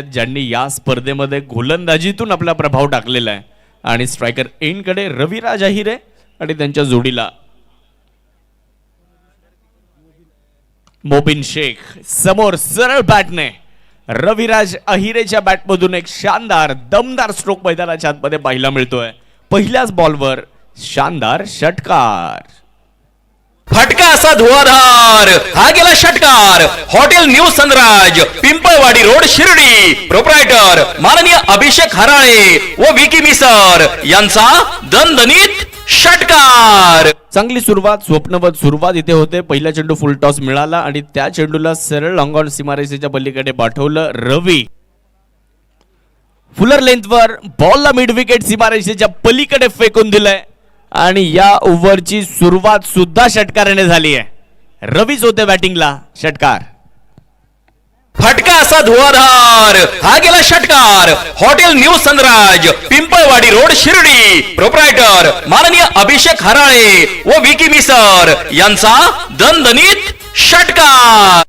ज्यांनी या स्पर्धेमध्ये गोलंदाजीतून आपला प्रभाव टाकलेला आहे आणि स्ट्रायकर एंडकडे रविराज अहिरे आणि त्यांच्या जोडीला मोबिन शेख समोर सरळ बॅटने रविराज अहिरेच्या बॅटमधून एक शानदार दमदार स्ट्रोक मैदानाच्या आतमध्ये पाहायला मिळतोय। पहिल्याच बॉलवर शानदार षटकार, फटका असा धुवाधार, हा गेला षटकार। Hotel new Sanraj, Pimpalwadi road, Shirdi. Proprietor माननीय अभिषेक हराळे व विकी मिसर यांचा दणदणीत षटकार। चांगली सुरुवात, स्वप्नवत सुरुवात इथे होते। पहिला चेंडू फुल टॉस मिळाला आणि त्या चेंडूला सरळ लॉंग ऑन सीमारेषेच्या पलीकडे पाठवलं रवी। फुलर लेंथवर बॉलला मिड विकेट सीमारेषेच्या पलीकडे फेकून दिलंय आणि या ओव्हरची सुरुवात सुद्धा षटकाराने झाली आहे। रवीच होते बॅटिंगला, षटकार। फटका असा धुवाधार, हा गेला षटकार। Hotel new Sanraj, Pimpalwadi road, Shirdi. Proprietor माननीय अभिषेक हराळे व विकी मिसर यांचा दणदणीत षटकार।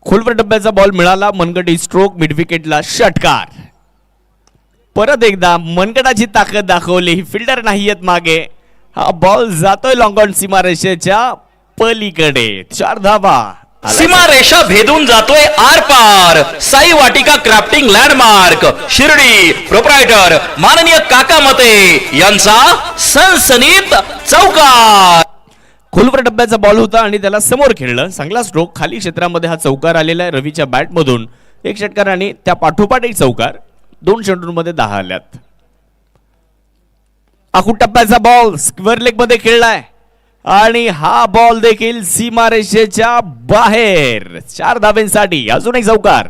खोलवर डब्याचा बॉल मिळाला, मनगटी स्ट्रोक, मिड विकेटला षटकार। परत एकदा मनगटाची ताकद दाखवली, फिल्डर नाहीयेत मागे। हा बॉल जातोय लॉंग ऑन सीमारेषेच्या पलीकडे, 4 धावा। सीमारेषा भेदून जातोय आर पार। साई वाटिका क्राफ्टिंग लँडमार्क, शिर्डी। प्रोप्रायटर माननीय काका मते यांचा सनसनीत चौकार। खोलवर डब्याचा बॉल होता आणि त्याला समोर खेळलं, चांगला स्ट्रोक। खाली क्षेत्रामध्ये हा चौकार आलेला आहे रवीच्या बॅटमधून। एक षटकार आणि त्या पाठोपाठ एक चौकार, 2 चेंडूंमध्ये 10 आल्यात। आखूड टप्प्याचा बॉल स्क्वेअर लेग मध्ये खेळलाय आणि हा बॉल देखील सीमारेषेच्या बाहेर, 4 धाब्यांसाठी अजून एक चौकार।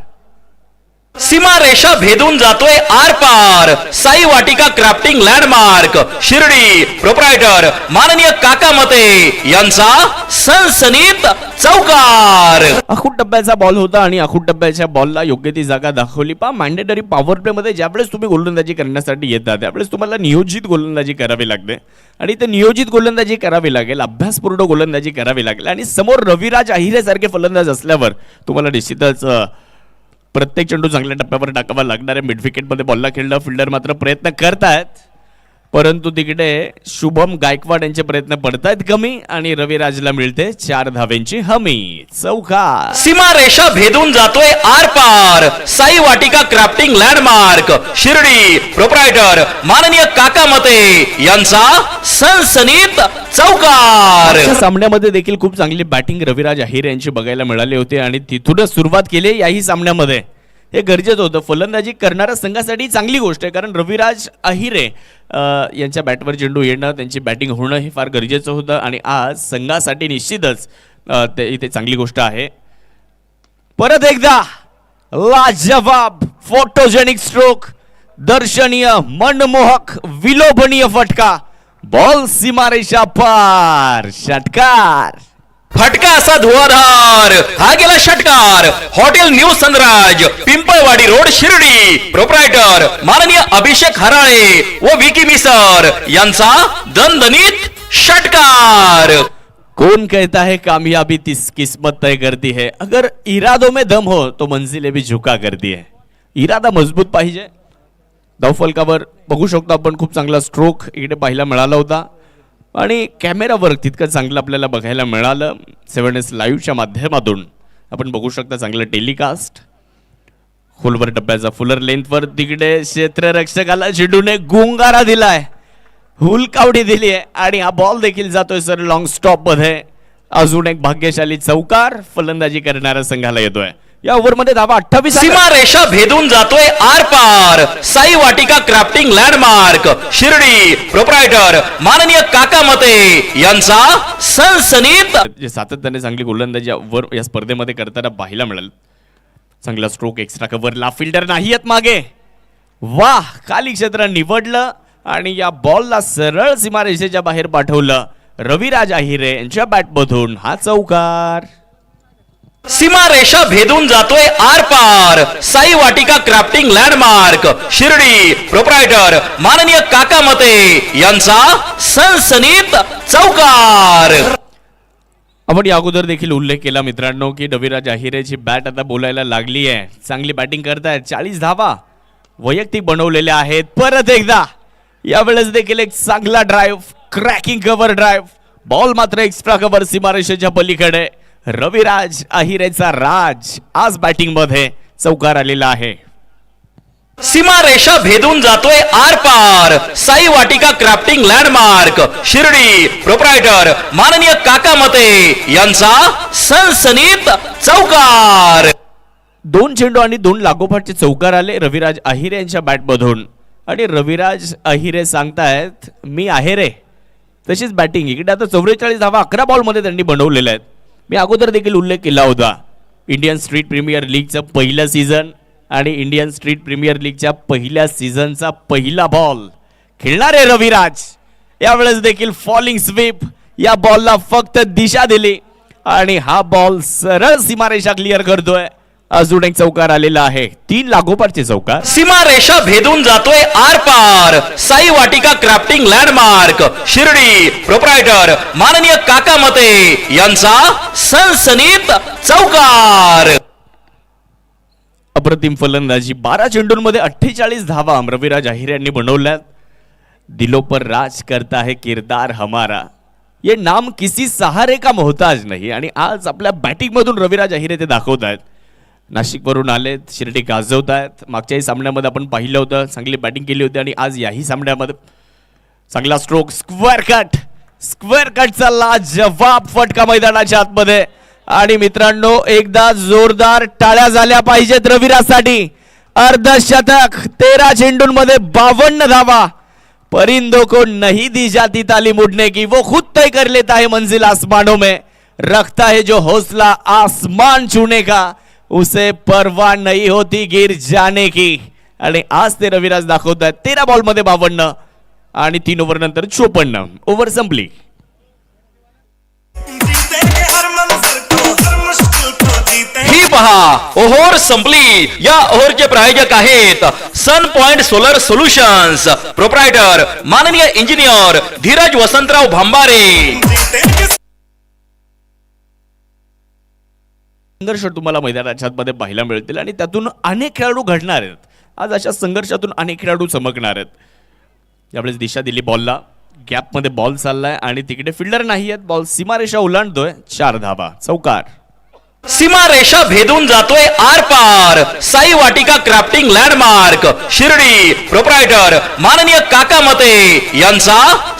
सीमारेषा भेदून जातोय आर पार। साई वाटिका क्राफ्टिंग लँडमार्क, शिर्डी। प्रोप्रायटर माननीय काका मते यांचा सनसनीत चौकार। आखूड टप्प्याचा बॉल होता आणि आखूड टप्प्याच्या बॉलला योग्य ती जागा दाखवली। पा मॅन्डेटरी पॉवर प्ले मध्ये ज्यावेळेस तुम्ही गोलंदाजी करण्यासाठी येता त्यावेळेस तुम्हाला नियोजित गोलंदाजी करावी लागते आणि ते नियोजित गोलंदाजी करावी लागेल, अभ्यासपूर्ण गोलंदाजी करावी लागेल आणि समोर रविराज अहिरे सारखे फलंदाज असल्यावर तुम्हाला निश्चितच प्रत्येक चेंडू चांगल्या टप्प्यावर टाकावा लागणार आहे। मिड विकेट मध्ये बॉलला खेळलं, फिल्डर मात्र प्रयत्न करतायत परंतु तिकडे शुभम गायकवाड यांचे प्रयत्न पडतायत कमी आणि रविराजला मिळते 4 धाव्यांची हमी, चौकार। सीमारेषा भेदून जातोय आर पार। साई वाटिका क्राफ्टिंग लँडमार्क, शिर्डी। प्रोप्रायटर माननीय काका मते यांचा सनसनीत चौकार। सामन्यामध्ये देखील खूप चांगली बॅटिंग रविराज अहिरे यांची बघायला मिळाली होती आणि तिथूनच सुरुवात केली याही सामन्यामध्ये। हे गरजेचं होतं, फलंदाजी करणाऱ्या संघासाठी चांगली गोष्ट आहे कारण रविराज अहिरे यांच्या बॅटवर चेंडू येणं, त्यांची बॅटिंग होणं हे फार गरजेचं होतं आणि आज संघासाठी निश्चितच इथे चांगली गोष्ट आहे। परत एकदा लाजवाब फोटोजेनिक स्ट्रोक, दर्शनीय, मनमोहक, विलोभनीय फटका, बॉल सीमारेषा पार, षटकार। फटका असा धुवाधार, हा गेला षटकार। Hotel new Sanraj, Pimpalwadi road, Shirdi. Proprietor माननीय अभिषेक हराळे व विकी मिसर यांचा दणदणीत षटकार। कौन कहता है कामयाबी किस्मत तय करती है, अगर इरादों में दम हो तो मंजिलें भी झुका करती है। इरादा मजबूत पाहिजे। धावफलकावर बघू शकतो आपण खूप चांगला स्ट्रोक इकडे पाहायला मिळाला होता आणि कॅमेरावर तितकं चांगलं आपल्याला बघायला मिळालं। 7S लाईव्हच्या माध्यमातून आपण बघू शकता चांगलं टेलिकास्ट। खोलवर डब्याचा फुलर लेंथवर तिकडे क्षेत्ररक्षकाला चेंडूने गुंगारा दिलाय, हुलकावडी दिली आहे आणि हा बॉल देखील जातोय सर लॉंग स्टॉप मध्ये। अजून एक भाग्यशाली चौकार फलंदाजी करणाऱ्या संघाला येतोय। या ओव्हरमध्ये धावा 28। सीमारेषा भेदून जातोय आर पार। साई वाटिका क्राफ्टिंग लँडमार्क, शिर्डी। प्रोप्रायटर माननीय काका मते यांचा सनसनीत, जे सातत्याने चांगली गोलंदाजी या स्पर्धेमध्ये करताना पाहायला मिळेल। चांगला स्ट्रोक, एक्स्ट्रा कव्हरला, फिल्डर नाहीयेत मागे, वाह, खाली क्षेत्र निवडलं आणि या बॉलला सरळ सीमारेषेच्या बाहेर पाठवलं रविराज अहिरे यांच्या बॅटमधून, हा चौकार। सीमारेषा भेदून जातोय आर पार। साई वाटिका क्राफ्टिंग लँडमार्क, शिर्डी। प्रोप्रायटर माननीय काका मते यांचा सनसनीत चौकार। आपण या अगोदर देखील उल्लेख केला मित्रांनो की रविराज अहिरेची बॅट आता बोलायला लागली आहे. चांगली बॅटिंग करतायत. 40 धावा वैयक्तिक बनवलेल्या आहेत. परत एकदा यावेळेस देखील एक चांगला drive, cracking cover drive. Ball मात्र एक्स्ट्रा कव्हर सीमारेषेच्या पलीकडे. रविराज अहिरेचा राज आज बॅटिंग मध्ये चौकार आलेला आहे. सीमारेषा भेदून जातोय आर पार. साई वाटिका क्राफ्टिंग लँडमार्क शिर्डी प्रोप्रायटर माननीय काका मते यांचा सनसनीत चौकार. 2 चेंडू आणि 2 लागोपाठचे चौकार आले रविराज अहिरे यांच्या बॅटमधून. आणि रविराज अहिरे सांगतायत मी आहे रे. तशीच बॅटिंग इकडे आता 44 धावा 11 बॉलमध्ये त्यांनी बनवलेल्या आहेत. मी अगोदर देखील उल्लेख केला होता इंडियन स्ट्रीट प्रीमियर लीगचं पहिलं सीझन आणि इंडियन स्ट्रीट प्रीमियर लीगच्या पहिल्या सीझनचा पहिला बॉल खेळणारे रविराज. यावेळेस देखील फॉलिंग स्वीप. या बॉलला फक्त दिशा दिली आणि हा बॉल सरळ सीमारेषा क्लिअर करतोय. अजून एक चौकार आलेला आहे. 3 लागोपाठचे चौकार. सीमारेषा भेदून जातोय आर पार. साई वाटिका क्राफ्टिंग लँडमार्क शिर्डी प्रोप्रायटर माननीय काका मते यांचा सनसनीत चौकार. अप्रतिम फलंदाजी. 12 चेंडूंमध्ये 48 धावा रविराज अहिरे यांनी बनवल्यात. दिलों पर राज करता है किरदार हमारा, ये नाम किसी सहारे का मोहताज नहीं. आणि आज आपल्या बॅटिंग मधून रविराज अहिरे ते दाखवत आहेत. नाशिकवरून आलेत, शिर्डी गाजवत आहेत. मागच्याही सामन्यामध्ये आपण पाहिलं होतं चांगली बॅटिंग केली होती आणि आज याही सामन्यामध्ये चांगला स्ट्रोक. स्क्वेअर कटचा लाजवाब फटका मैदानाच्या आतमध्ये. आणि मित्रांनो एकदा जोरदार टाळ्या झाल्या पाहिजेत रविराजसाठी. अर्धशतक. 13 चेंडूंमध्ये 52 धावा. परिंदों को नहीं दी जाती तालीम उड़ने की, वो खुद तय कर लेता है मंजिल आसमानों में. रखता है जो हौसला आसमान छूने का, उसे परवाह नहीं होती गिर जाने की. आणि आज ते रविराज दाखवत आहेत. 13 बॉलमध्ये 52 आणि 3 ओव्हर नंतर 54. ओव्हर संपली. ही पहा ओव्हर संपली. या ओव्हरचे प्रायोजक आहेत सन पॉइंट सोलर सोल्युशन्स प्रोप्रायटर माननीय इंजिनियर धीरज वसंतराव भांबारे. संघर्ष तुम्हाला मैदानाच्या आतमध्ये पाहायला मिळतील आणि त्यातून अनेक खेळाडू घडणार आहेत. आज अशा संघर्षातून अनेक खेळाडू चमकणार आहेत. यावेळेस दिशा दिली बॉलला. गॅपमध्ये बॉल चाललाय आणि तिकडे फिल्डर नाही आहेत. बॉल सीमारेषा ओलांडतोय. 4 धावा चौकार. सीमारेषा भेदून जातोय आर पार. साई वाटिका क्राफ्टिंग लँडमार्क शिर्डी प्रोप्रायटर माननीय काका मते यांचा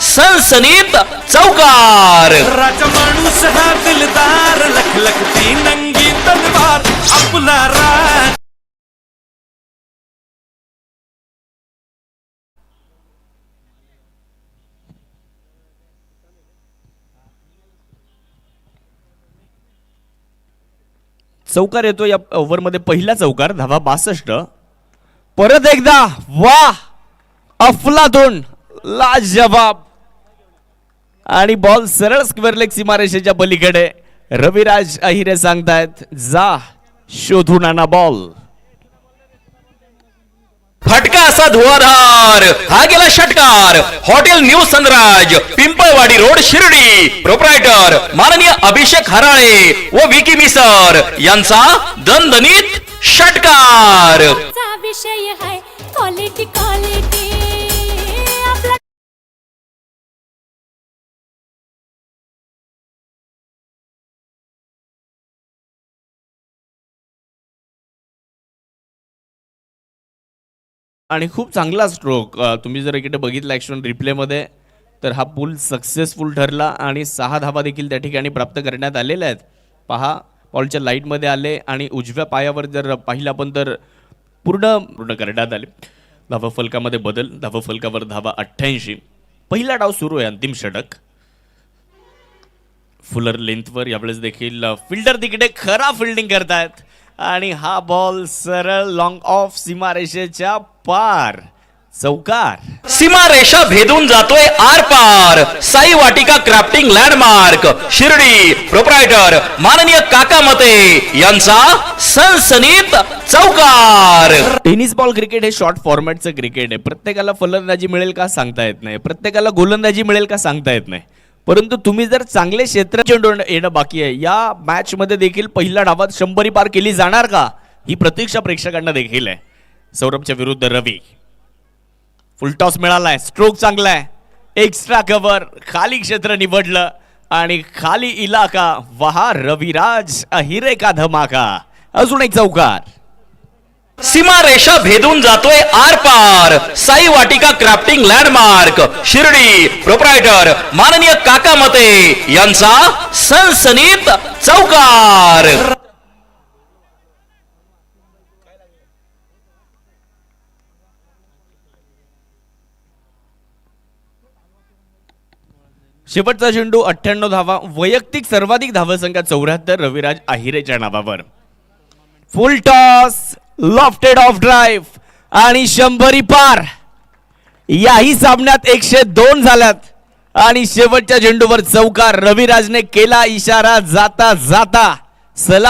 सनसनीत चौकार. राजा माणूस हा दिलदार, लख लखती नंगी तलवार आपला राज. चौकार येतो या ओव्हरमध्ये. पहिला चौकार. धावा 62. परत एकदा वा अफलातून लाजवाब. आणि बॉल सरळ स्क्वेअर लेग सीमारेषेच्या पलीकडे. रविराज अहिरे सांगतायत जा शोधून आणा बॉल. फटका असा धुवाधार. हा गेला षटकार. Hotel new Sanraj Pimpalwadi road Shirdi proprietor माननीय अभिषेक हराळे व विकी मिसर यांचा दणदणीत षटकार. विषय है क्वालिटी क्वालिटी आपला. आणि खूप चांगला स्ट्रोक. तुम्ही जर इकडे बघितला ॲक्शन रिप्लेमध्ये तर हा पूल सक्सेसफुल ठरला आणि 6 धावा देखील त्या ठिकाणी प्राप्त करण्यात आलेल्या आहेत. पहा बॉलच्या लाईटमध्ये आले आणि उजव्या पायावर जर पाहिलं आपण तर पूर्ण करण्यात आले. धावा फलकामध्ये बदल. धावा फलकावर धावा 88. पहिला डाव सुरू आहे. अंतिम षटक. फुलर लेंथवर. यावेळेस देखील फिल्डर तिकडे खरा फिल्डिंग करतायत आणि हा बॉल सरळ लॉंग ऑफ सीमारेषेच्या पार. चौकार. सीमारेषा भेदून जातोय आर पार. साई वाटिका क्राफ्टिंग लँडमार्क शिर्डी प्रोप्रायटर माननीय काका मते यांचा सनसनीत चौकार. टेनिस बॉल क्रिकेट हे शॉर्ट फॉर्मॅटचं क्रिकेट आहे. प्रत्येकाला फलंदाजी मिळेल का सांगता येत नाही. प्रत्येकाला गोलंदाजी मिळेल का सांगता येत नाही. परंतु तुम्ही जर चांगले क्षेत्र चेंडू येणं बाकी आहे. या मॅच मध्ये देखील पहिल्या डावात 100 पार केली जाणार का, ही प्रतीक्षा प्रेक्षकांना देखील आहे. सौरभच्या विरुद्ध रवी. फुल टॉस मिळालाय, स्ट्रोक चांगला आहे, एक्स्ट्रा कव्हर, खाली क्षेत्र निवडलं आणि खाली इलाका. वहा रविराज अहिरे का धमाका. अजून एक चौकार. सीमा रेषा भेदून जातोय आर पार. साई वाटिका क्राफ्टिंग लँडमार्क शिर्डी. प्रोप्रायटर माननीय काका मते यांचा सनसनीत चौकार. शेवटचा चेंडू 98 धावा. वैयक्तिक सर्वाधिक धावसंख्या 74 रविराज अहिरेच्या नावावर. फुल टॉस, लॉफ्टेड ऑफ ड्राईव्ह आणि 100 पार. याही सामन्यात 102 झाल्यात आणि शेवटच्या चेंडूवर चौकार. रविराजने केला इशारा जाता जाता. सलामी